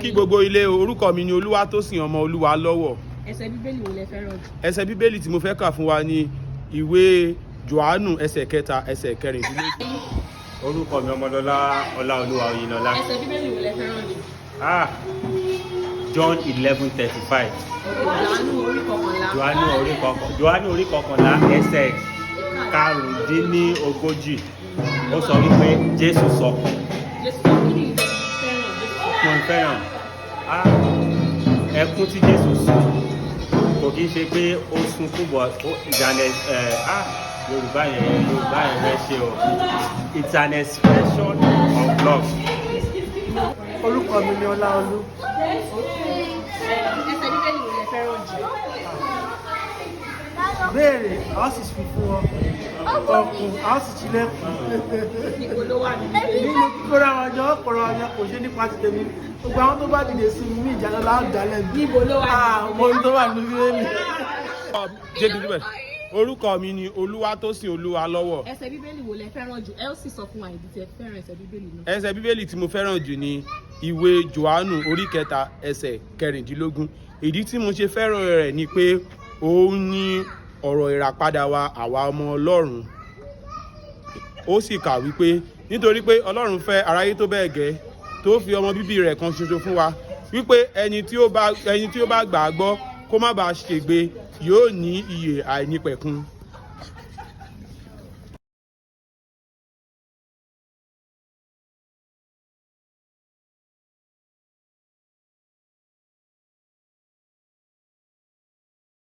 kí gbogbo ilé orúkọ mi ni Olúwatósìn ọmọ Olúwa lọ́wọ́. Ẹsẹ̀ bíbélì wo lẹ fẹ́ràn jù? Ẹsẹ̀ bíbélì tí mo fẹ́ kà fún wa ni ìwé Jòhánù ẹsẹ̀ 3 ẹsẹ̀ 14. Orúkọ mi Ọmọlọ́lá Ọláolúwa Oyinlọ́lá. Ẹsẹ̀ bíbélì wo lẹ fẹ́ràn jù? John 11:35. Jòhánù orí kọkànlá ẹsẹ̀ 15. Ó sọ wípé Jésù sọkún. Mo fẹ́ràn ẹkún tí Jésù sùn kò kí ń ṣe pé ó sunkún bọ̀ ìdálẹ̀ Yorùbá yẹn rẹ ṣe o. It's an expression of love. Orúkọ mi ni Ọláolú. Ẹsẹ̀ bíbélì wo lẹ fẹ́ràn jù? Béèrè, a ó sì fi fún ọ. Ọkùn, a ó sì tilẹ̀kùn. Níbo ló wà nínú? Nínú kíkóra wọn jọ ọ̀pọ̀rọ̀ ọ̀yàn kò ṣe nípa ti tèmi. Gbogbo àwọn tó bá dìde sí mi ní ìjàlọ láàdálẹ̀ bí. Níbo ló wà nínú? Mo ní tó wà nínú bíbélì. Orúkọ mi ni Olúwatósìn Olúwa lọ́wọ́. Ẹsẹ̀ bíbélì wo lẹ fẹ́ràn jù? Ẹ ó sì sọ fún wa ìdí tí ẹ fẹ́ràn ẹsẹ̀ bíbélì náà. Ẹsẹ̀ bíbélì tí mo fẹ́ràn jù ni ìwé Jòhánù orí 3 ẹsẹ̀ 15. Ìdí tí mo ṣe fẹ́ràn rẹ̀ ni pé òun ní ọ̀rọ̀ ìràpadà wa àwa ọmọ Ọlọ́run. Ó sì kà wípé nítorí pé Ọlọ́run fẹ́ aráyé tó bẹ́ẹ̀ gẹ́ tó fi ọmọ bíbí rẹ̀ kan ṣoṣo fún wa wípé ẹni tí ó bá gbà á gbọ́ kó má bàa ṣègbé yóò ní ìyè àìnípẹ̀kun.